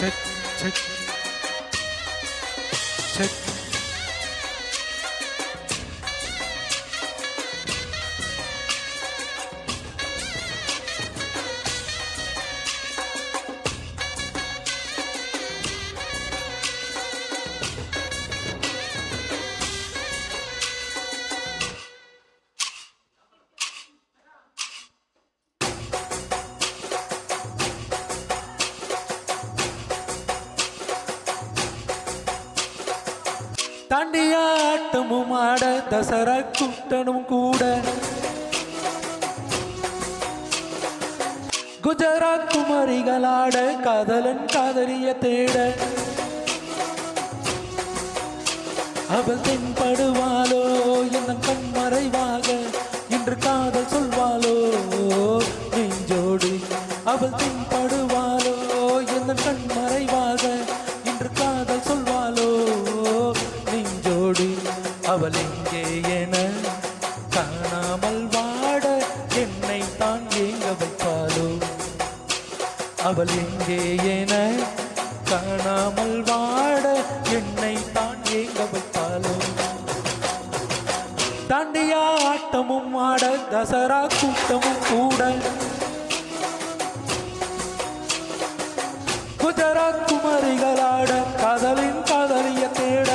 check, check, check. தாண்டியாட்டமும் ஆட தசரா கூட்டனும் கூட குஜராத் குமரிகளாட காதலன் காதலிய தேட அவள் தென்படுவாளோ என்ன கண் மறைவாக இன்று காதல் சொல்வாளோ நெஞ்சோடு அவள் தென்படுவாளோ என்ன கண் மறைவாக இன்று காதல் சொல்வாளோ நெஞ்சோடு அவள் எங்கே என காணாமல் வாட என்னை தான் ஏங்க வைப்பாளோ அவள் எங்கே என காணாமல் வாட என்னை தான் ஏங்க வைப்பாளோ தாண்டியா ஆட்டமும் ஆட தசரா கூட்டமும் கூட குஜராத் குமரிகளாட காதலின் காதலிய தேட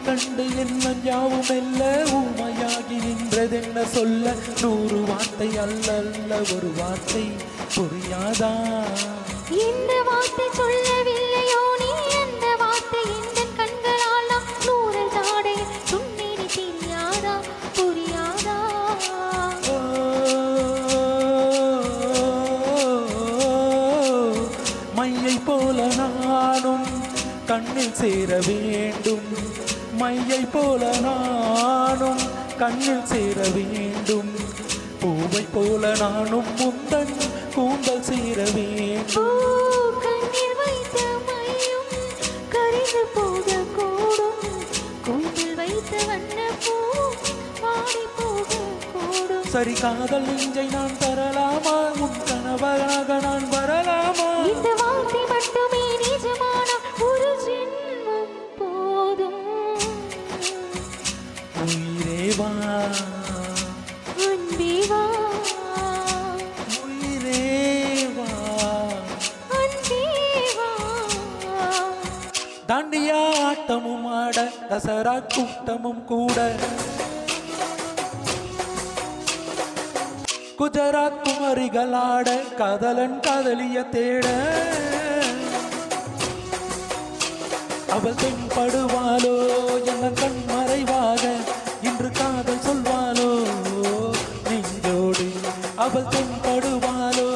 கண்டு என்ன யாவும் மெல்ல ஊமையாகி நின்றதென்ன சொல்ல 100 வார்த்தை அல்ல அல்ல ஒரு வார்த்தை புரியாதா இந்த வார்த்தை சொல்லவில்லையோ நீ அந்த வார்த்தை இந்த கண்களால் 100 தாடை சுண்ணீர் தெரியாதா புரியாதா மையை போல நானும் கண்ணில் சேர வேண்டும் மையை போல நானும் கண்ணில் சேர வேண்டும் பூவை போல நானும் முந்தன் கூந்தல் சேர வேண்டும் கண்ணீர் வைத்த மையும் கரைந்து போக கூடும் கூந்தல் வைத்த வண்ண பூ வாடி போக கூடும் சரி காதல் நெஞ்சை நான் தரலாமா உன் கணவராக நான் வரலாமா இந்த வார்த்தை மட்டுமே நிஜமான ஒரு ஜென்மம் போதும் உயிரேவா அன்பேவா உயிரேவா அன்பேவா தாண்டியா ஆட்டமும் ஆட தசரா கூட்டமும் கூட குஜராத் குமரிகளாட காதலன் காதலிய தேட அவள் தென்படுவாளோ என்ன கண் மறைவாக இன்று காதல் சொல்வாளோ நெஞ்சோடு அவள் தென்படுவாளோ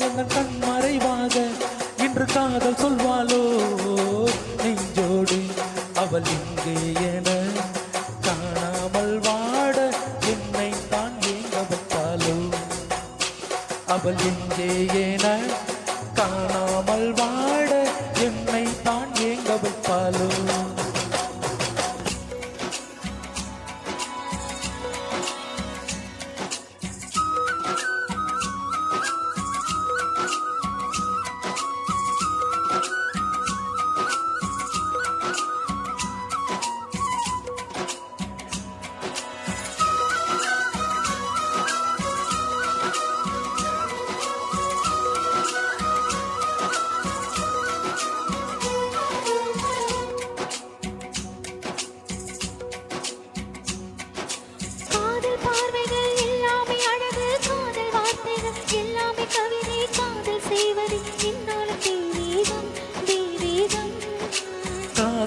என்ன கண் மறைவாக இன்று காதல் சொல்வாளோ நெஞ்சோடு அவள் இங்கே என காணாமல் வாட என்னை தான் ஏங்க வைப்பாளோ அவள் எங்கே என காணாமல் வாட என்னை தான் ஏங்க வைப்பாளோ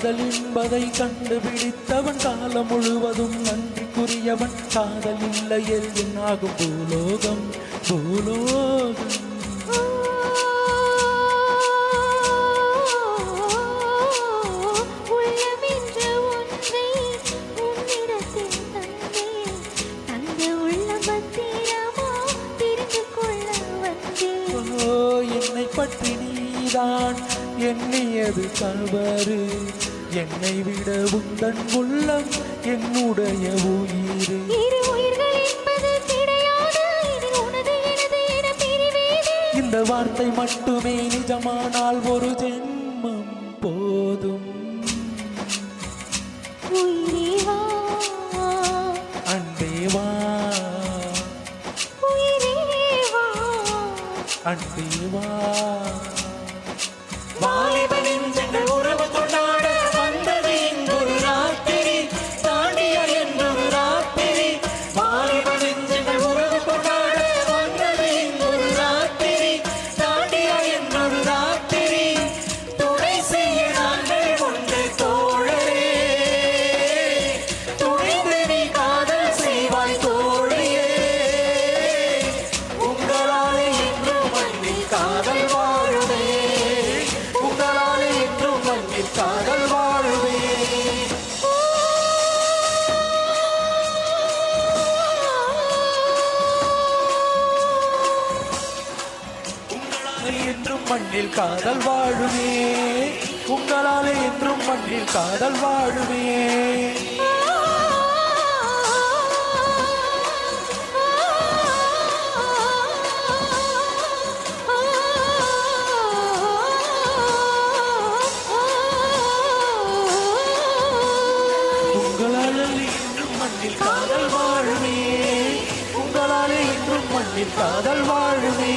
காதல் என்பதை கண்டுபிடித்தவன் காலம் முழுவதும் நன்றிக்குரியவன். காதல் இல்லையில் என்னாகும் பூலோகம் பூலோகம். உள்ளமென்ற ஒன்றை உன்னிடத்தில் தந்தேன். அந்த உள்ளம் பத்திரமா தெரிந்து கொள்ள வந்தேன். ஓ, என்னை பற்றி நீதான் எண்ணியது தவறு. என்னை விட உந்தன் உள்ளம் என்னுடைய உயிர். இரு உயிர்கள் என்பது கிடையாது. இதில் உனது எனது என பிரிவேது. இந்த வார்த்தை மட்டுமே நிஜமானால் ஒரு ஜென்மம் போதும். உயிரே வா, அன்பே வா, உயிரே வா, அன்பே வா. வாலிப நெஞ்சங்கள் உறவு கொண்டாட வந்தது இங்கொரு ராத்திரி. தாண்டிய என்றொரு ராத்திரி. வாலிப நெஞ்சங்கள் உறவு கொண்டாட வந்தது இங்கொரு ராத்திரி. தாண்டிய என்றொரு ராத்திரி. துணை செய்ய நாங்கள் உண்டு தோழரே. துணிந்து நீ காதல் செய்வாய் தோழியே. உங்களாலே என்றும் மண்ணில் காதல் வாழுமே. உங்களாலே என்றும் மண்ணில் காதல் வாழுமே. உங்களாலே என்றும் மண்ணில் காதல் வாழுமே. உங்களாலே என்றும் மண்ணில் காதல் வாழுமே. உங்களாலே என்றும் மண்ணில் காதல் வாழுமே. உங்களாலே என்றும் மண்ணில் காதல் வாழுமே.